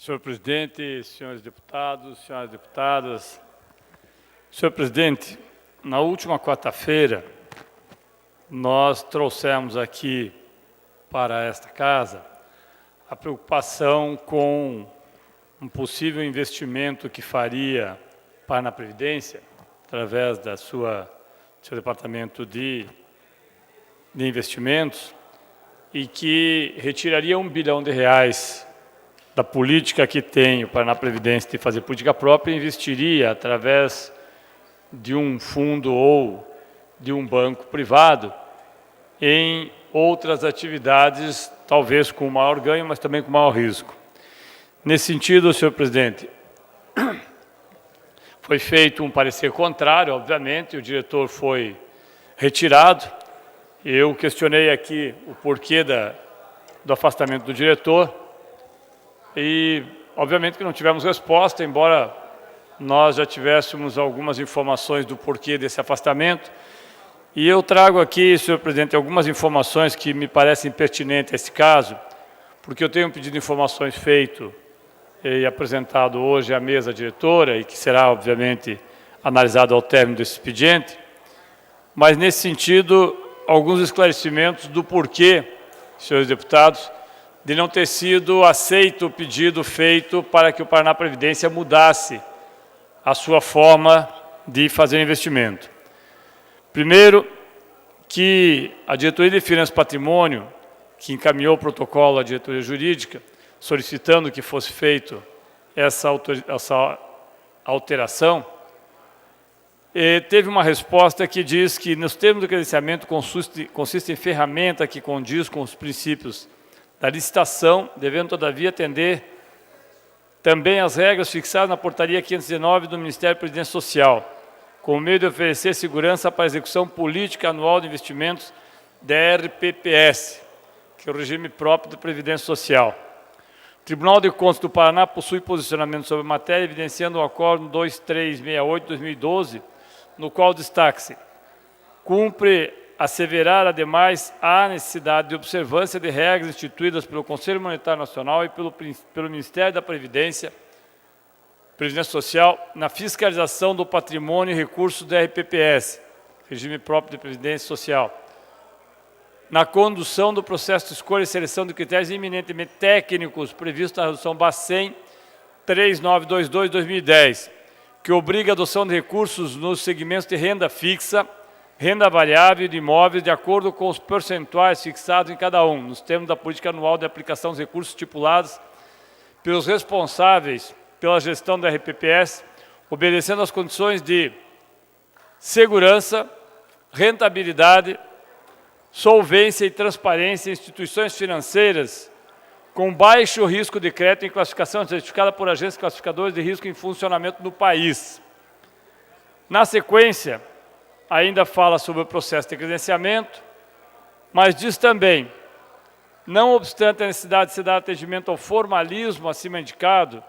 Senhor presidente, senhores deputados, senhoras deputadas. Senhor presidente, na última quarta-feira, nós trouxemos aqui para esta casa a preocupação com um possível investimento que faria para a Previdência, através do seu departamento de investimentos, e que retiraria R$1 bilhão da política que tem o Paraná Previdência de fazer política própria e investiria através de um fundo ou de um banco privado em outras atividades, talvez com maior ganho, mas também com maior risco. Nesse sentido, senhor presidente, foi feito um parecer contrário, obviamente, o diretor foi retirado. Eu questionei aqui o porquê do afastamento do diretor e, obviamente, que não tivemos resposta, embora nós já tivéssemos algumas informações do porquê desse afastamento. E eu trago aqui, senhor presidente, algumas informações que me parecem pertinentes a esse caso, porque eu tenho um pedido de informações feito e apresentado hoje à mesa diretora e que será, obviamente, analisado ao término desse expediente, mas, nesse sentido, alguns esclarecimentos do porquê, senhores deputados, de não ter sido aceito o pedido feito para que o Paraná Previdência mudasse a sua forma de fazer investimento. Primeiro, que a Diretoria de Finanças e Patrimônio, que encaminhou o protocolo à diretoria jurídica, solicitando que fosse feito essa alteração, teve uma resposta que diz que, nos termos do credenciamento, consiste em ferramenta que condiz com os princípios da licitação, devendo, todavia, atender também às regras fixadas na portaria 519 do Ministério da Previdência Social, com o meio de oferecer segurança para a execução política anual de investimentos da RPPS, que é o regime próprio da Previdência Social. O Tribunal de Contas do Paraná possui posicionamento sobre a matéria, evidenciando o Acórdão 2368/2012, no qual destaca-se: cumpre asseverar, ademais, a necessidade de observância de regras instituídas pelo Conselho Monetário Nacional e pelo Ministério da Previdência Social na fiscalização do patrimônio e recursos da RPPS, regime próprio de Previdência Social, na condução do processo de escolha e seleção de critérios eminentemente técnicos previsto na Resolução Bacen 3922/2010, que obriga a adoção de recursos nos segmentos de renda fixa, renda variável e de imóveis, de acordo com os percentuais fixados em cada um, nos termos da política anual de aplicação dos recursos estipulados pelos responsáveis pela gestão da RPPS, obedecendo às condições de segurança, rentabilidade, solvência e transparência em instituições financeiras com baixo risco de crédito em classificação certificada por agências classificadoras de risco em funcionamento no país. Na sequência, ainda fala sobre o processo de credenciamento, mas diz também: não obstante a necessidade de se dar atendimento ao formalismo acima indicado,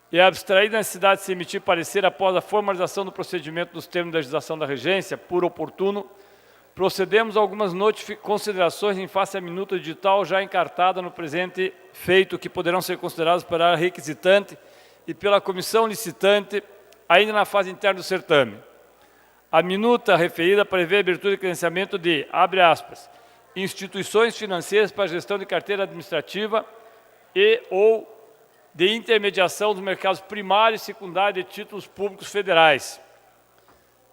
e abstraída a necessidade de se emitir parecer após a formalização do procedimento nos termos da legislação da regência, por oportuno, procedemos a algumas considerações em face à minuta digital já encartada no presente feito, que poderão ser consideradas pela área requisitante e pela comissão licitante, ainda na fase interna do certame. A minuta referida prevê a abertura de credenciamento de, abre aspas, instituições financeiras para gestão de carteira administrativa e ou de intermediação dos mercados primário e secundário de títulos públicos federais.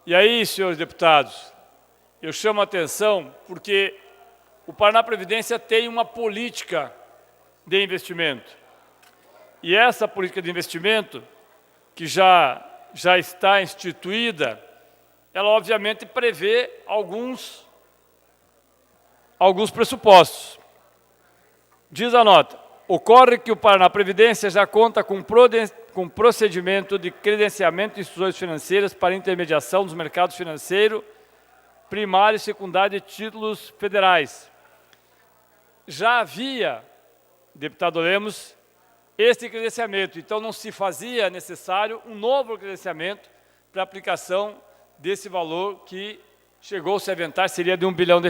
E aí, senhores deputados, eu chamo a atenção porque o Paraná Previdência tem uma política de investimento. E essa política de investimento, que já está instituída, ela obviamente prevê alguns pressupostos. Diz a nota: ocorre que o Paraná Previdência já conta com procedimento de credenciamento de instituições financeiras para intermediação dos mercados financeiros, primário e secundário de títulos federais. Já havia, deputado Lemos, este credenciamento, então não se fazia necessário um novo credenciamento para aplicação desse valor que chegou-se a aventar seria de R$1 bilhão.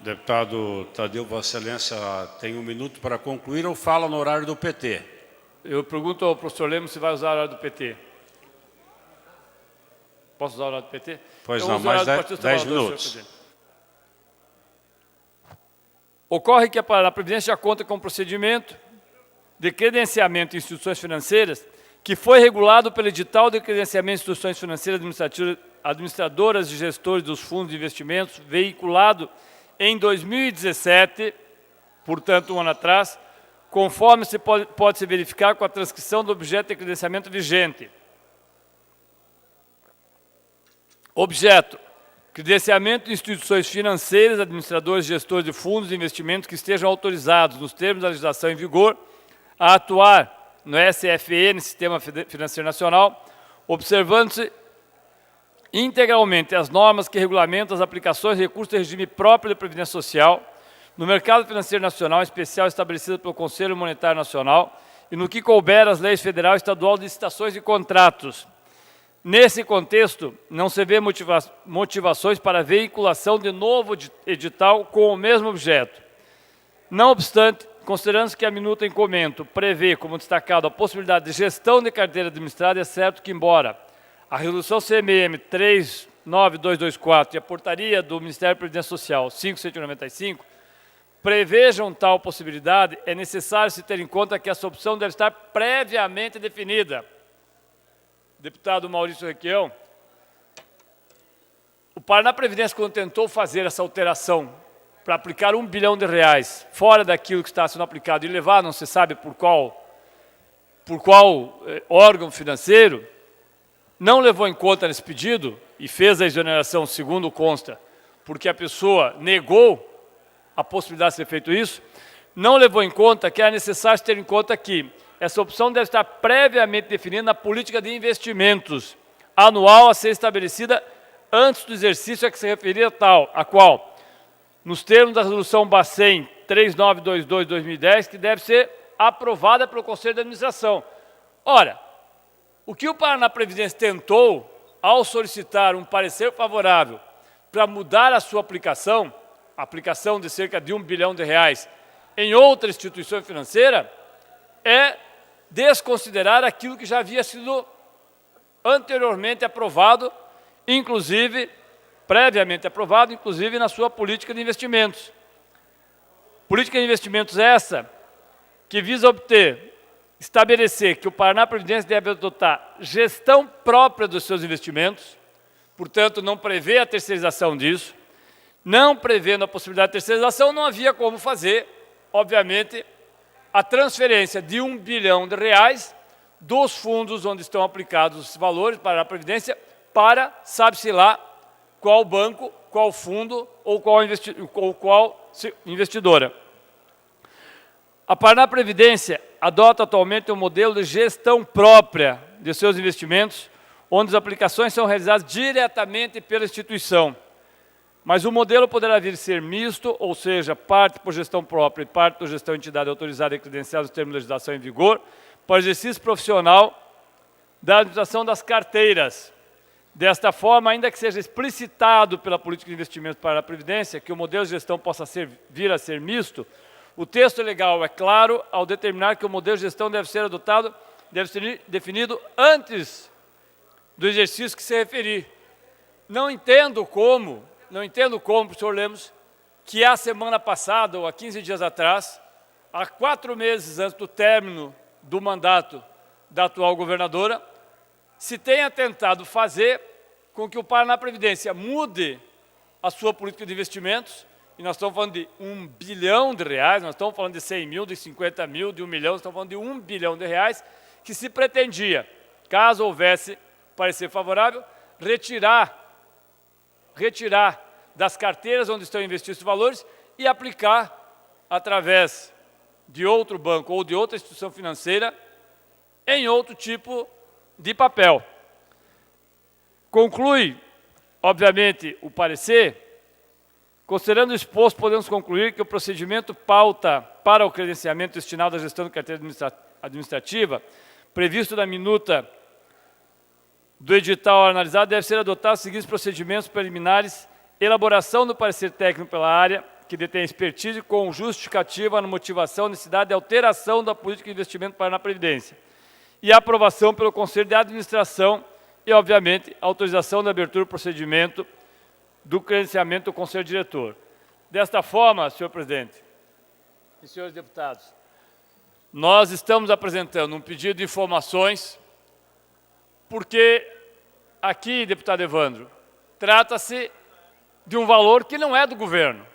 Deputado Tadeu, Vossa Excelência tem 1 minuto para concluir ou fala no horário do PT? Eu pergunto ao professor Lemos se vai usar o horário do PT. Posso usar o horário do PT? Pois Eu não, uso o mais horário do Partido 10 Trabalhador, minutos. senhor presidente. Ocorre que a Paraná Previdência já conta com um procedimento de credenciamento em instituições financeiras que foi regulado pelo edital de credenciamento de instituições financeiras administradoras e gestores dos fundos de investimentos, veiculado em 2017, portanto, um ano atrás, conforme pode se verificar com a transcrição do objeto de credenciamento vigente. Objeto: credenciamento de instituições financeiras, administradores e gestores de fundos de investimentos que estejam autorizados, nos termos da legislação em vigor, a atuar no SFN, Sistema Financeiro Nacional, observando-se integralmente as normas que regulamentam as aplicações de recursos de regime próprio de Previdência Social no mercado financeiro nacional, em especial estabelecido pelo Conselho Monetário Nacional, e no que couber as leis federal e estadual de licitações e contratos. Nesse contexto, não se vê motivações para a veiculação de novo edital com o mesmo objeto. Não obstante, considerando que a minuta em comento prevê, como destacado, a possibilidade de gestão de carteira administrada, é certo que, embora a Resolução CMM 39224 e a Portaria do Ministério da Previdência Social 5195 prevejam tal possibilidade, é necessário se ter em conta que essa opção deve estar previamente definida. Deputado Maurício Requião, o Paraná Previdência, quando tentou fazer essa alteração para aplicar R$1 bilhão fora daquilo que está sendo aplicado e levar, não se sabe por qual órgão financeiro, não levou em conta nesse pedido e fez a exoneração, segundo consta, porque a pessoa negou a possibilidade de ser feito isso, não levou em conta que é necessário ter em conta que essa opção deve estar previamente definida na política de investimentos anual a ser estabelecida antes do exercício a que se referia a qual, nos termos da Resolução Bacen 3922/2010, que deve ser aprovada pelo Conselho de Administração. Ora, o que o Paraná Previdência tentou, ao solicitar um parecer favorável para mudar a sua aplicação de cerca de R$1 bilhão em outra instituição financeira, é desconsiderar aquilo que já havia sido anteriormente aprovado, inclusive, previamente aprovado, inclusive na sua política de investimentos. Política de investimentos essa que visa estabelecer que o Paraná Previdência deve adotar gestão própria dos seus investimentos, portanto, não prevê a terceirização disso. Não prevendo a possibilidade de terceirização, não havia como fazer, obviamente, a transferência de R$1 bilhão dos fundos onde estão aplicados os valores para a Previdência para, sabe-se lá, qual banco, qual fundo ou qual investidora. A Paraná Previdência adota atualmente um modelo de gestão própria de seus investimentos, onde as aplicações são realizadas diretamente pela instituição. Mas o modelo poderá vir a ser misto, ou seja, parte por gestão própria e parte por gestão de entidade autorizada e credenciada nos termos de legislação em vigor, para exercício profissional da administração das carteiras. Desta forma, ainda que seja explicitado pela política de investimentos para a Previdência, que o modelo de gestão possa vir a ser misto, o texto legal é claro ao determinar que o modelo de gestão deve ser definido antes do exercício que se referir. Não entendo como, professor Lemos, que a semana passada, ou há 15 dias atrás, há 4 meses antes do término do mandato da atual governadora, se tenha tentado fazer com que o Paraná Previdência mude a sua política de investimentos, e nós estamos falando de R$1 bilhão, nós estamos falando de 100 mil, de 50 mil, de 1 milhão, nós estamos falando de R$1 bilhão, que se pretendia, caso houvesse parecer favorável, retirar das carteiras onde estão investidos os valores e aplicar através de outro banco ou de outra instituição financeira em outro tipo de papel. Conclui, obviamente, o parecer. Considerando o exposto, podemos concluir que o procedimento pauta para o credenciamento destinado à gestão de carteira administrativa, previsto na minuta do edital analisado, deve ser adotado os seguintes procedimentos preliminares: elaboração do parecer técnico pela área, que detém expertise com justificativa na motivação, necessidade de alteração da política de investimento para a Previdência. E a aprovação pelo Conselho de Administração e, obviamente, a autorização da abertura do procedimento do credenciamento do Conselho Diretor. Desta forma, senhor presidente e senhores deputados, nós estamos apresentando um pedido de informações, porque aqui, deputado Evandro, trata-se de um valor que não é do governo.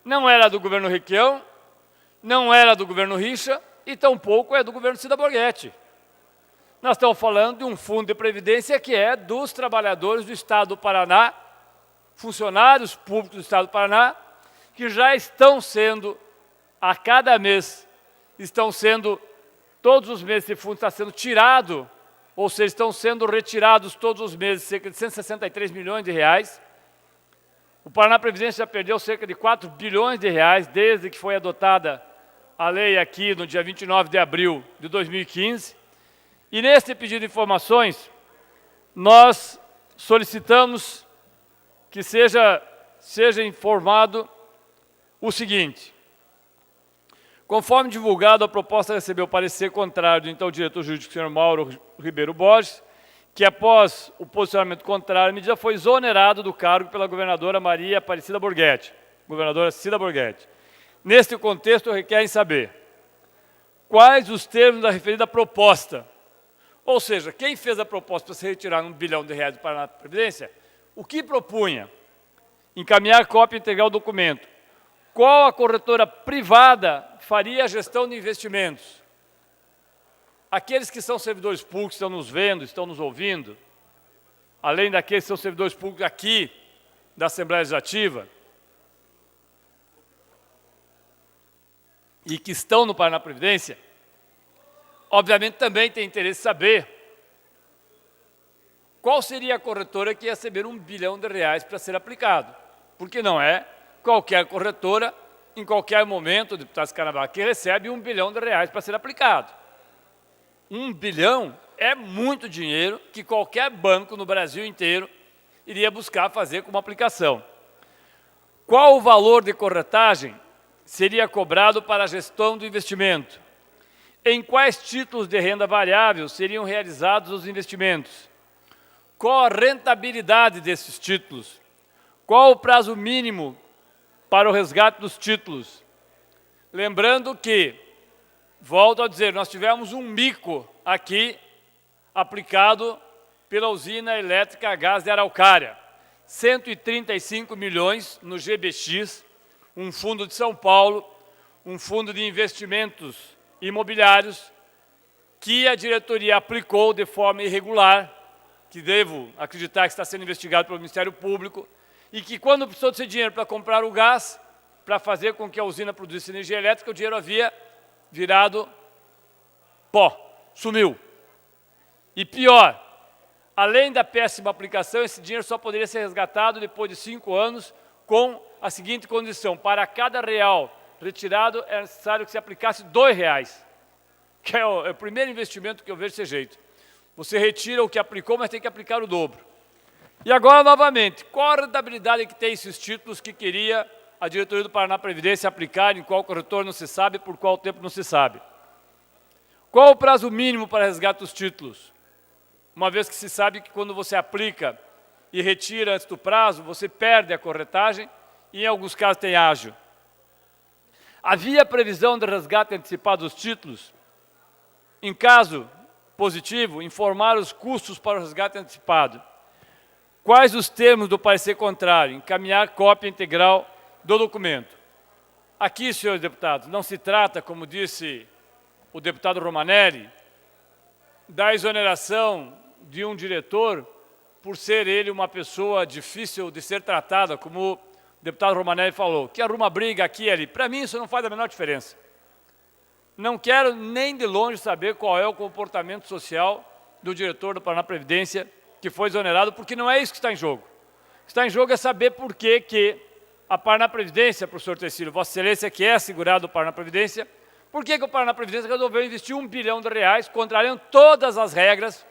Não era do governo Requião, não era do governo Richa e tampouco é do governo Cida Borghetti. Nós estamos falando de um fundo de previdência que é dos trabalhadores do Estado do Paraná, funcionários públicos do Estado do Paraná, que já estão sendo, a cada mês, todos os meses esse fundo está sendo tirado, ou seja, estão sendo retirados todos os meses cerca de 163 milhões de reais. O Paraná Previdência já perdeu cerca de 4 bilhões de reais desde que foi adotada a lei aqui no dia 29 de abril de 2015. E nesse pedido de informações, nós solicitamos que seja informado o seguinte: conforme divulgado, a proposta recebeu parecer contrário do então diretor jurídico, senhor Mauro Ribeiro Borges, que após o posicionamento contrário, a medida foi exonerado do cargo pela governadora Maria Aparecida Borghetti, governadora Cida Borghetti. Neste contexto, requerem saber quais os termos da referida proposta. Ou seja, quem fez a proposta para se retirar R$1 bilhão do Paraná Previdência, o que propunha? Encaminhar cópia integral do documento. Qual a corretora privada faria a gestão de investimentos? Aqueles que são servidores públicos estão nos vendo, estão nos ouvindo, além daqueles que são servidores públicos aqui da Assembleia Legislativa e que estão no Paraná Previdência, obviamente também tem interesse em saber qual seria a corretora que ia receber R$1 bilhão para ser aplicado, porque não é qualquer corretora, em qualquer momento, deputado Scarnabach, que recebe R$1 bilhão para ser aplicado. 1 bilhão é muito dinheiro que qualquer banco no Brasil inteiro iria buscar fazer como aplicação. Qual o valor de corretagem seria cobrado para a gestão do investimento? Em quais títulos de renda variável seriam realizados os investimentos? Qual a rentabilidade desses títulos? Qual o prazo mínimo para o resgate dos títulos? Lembrando que, volto a dizer, nós tivemos um mico aqui aplicado pela usina elétrica a gás de Araucária. 135 milhões no GBX, um fundo de São Paulo, um fundo de investimentos imobiliários, que a diretoria aplicou de forma irregular, que devo acreditar que está sendo investigado pelo Ministério Público, e que quando precisou desse dinheiro para comprar o gás, para fazer com que a usina produzisse energia elétrica, o dinheiro havia virado pó, sumiu. E pior, além da péssima aplicação, esse dinheiro só poderia ser resgatado depois de 5 anos com a seguinte condição: para cada real retirado é necessário que se aplicasse R$2, que é o primeiro investimento que eu vejo desse jeito. Você retira o que aplicou, mas tem que aplicar o dobro. E agora, novamente, qual a rentabilidade que tem esses títulos que queria a diretoria do Paraná Previdência aplicar, em qual corretor não se sabe, por qual tempo não se sabe? Qual o prazo mínimo para resgate dos títulos? Uma vez que se sabe que quando você aplica e retira antes do prazo, você perde a corretagem e em alguns casos tem ágio. Havia previsão de resgate antecipado dos títulos? Em caso positivo, informar os custos para o resgate antecipado. Quais os termos do parecer contrário? Encaminhar cópia integral do documento. Aqui, senhores deputados, não se trata, como disse o deputado Romanelli, da exoneração de um diretor por ser ele uma pessoa difícil de ser tratada, como o deputado Romanelli falou, que arruma briga aqui e ali. Para mim isso não faz a menor diferença. Não quero nem de longe saber qual é o comportamento social do diretor do Paraná Previdência que foi exonerado, porque não é isso que está em jogo. O que está em jogo é saber por que a Paraná Previdência, professor Tecílio, Vossa Excelência, que é segurado do Paraná Previdência, por que o Paraná Previdência resolveu investir R$1 bilhão, contrariando todas as regras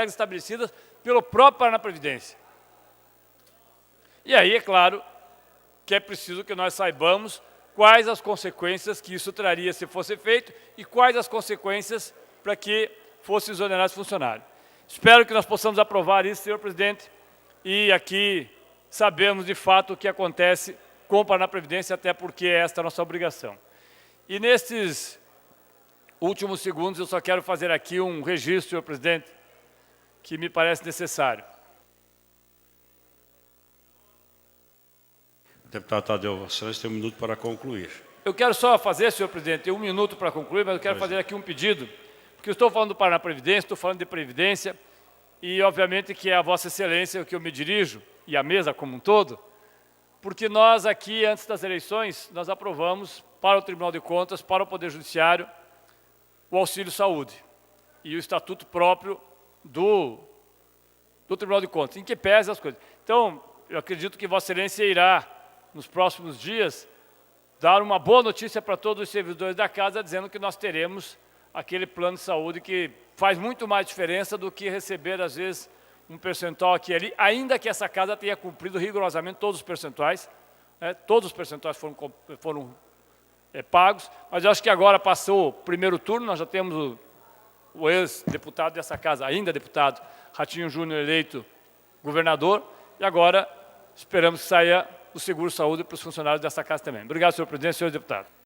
estabelecidas pelo próprio Paraná Previdência. E aí, é claro, que é preciso que nós saibamos quais as consequências que isso traria se fosse feito e quais as consequências para que fosse exonerado esse funcionário. Espero que nós possamos aprovar isso, senhor presidente, e aqui sabemos de fato o que acontece com o Paraná Previdência, até porque esta é a nossa obrigação. E nesses últimos segundos eu só quero fazer aqui um registro, senhor presidente, que me parece necessário. Deputado Tadeu, Vossa Excelência tem um minuto para concluir. Eu quero só fazer, senhor presidente, um minuto para concluir, mas eu quero fazer aqui um pedido, porque eu estou falando do Paraná Previdência, estou falando de Previdência, e obviamente que é a Vossa Excelência que eu me dirijo, e a mesa como um todo, porque nós aqui, antes das eleições, nós aprovamos para o Tribunal de Contas, para o Poder Judiciário, o auxílio saúde e o estatuto próprio do Tribunal de Contas, em que pese as coisas. Então, eu acredito que Vossa Excelência irá, nos próximos dias, dar uma boa notícia para todos os servidores da casa, dizendo que nós teremos aquele plano de saúde que faz muito mais diferença do que receber, às vezes, um percentual aqui e ali, ainda que essa casa tenha cumprido rigorosamente todos os percentuais, todos os percentuais foram pagos, mas eu acho que agora passou o primeiro turno, nós já temos o ex-deputado dessa casa, ainda deputado, Ratinho Júnior, eleito governador, e agora esperamos que saia o seguro-saúde para os funcionários dessa casa também. Obrigado, senhor presidente, senhores deputados.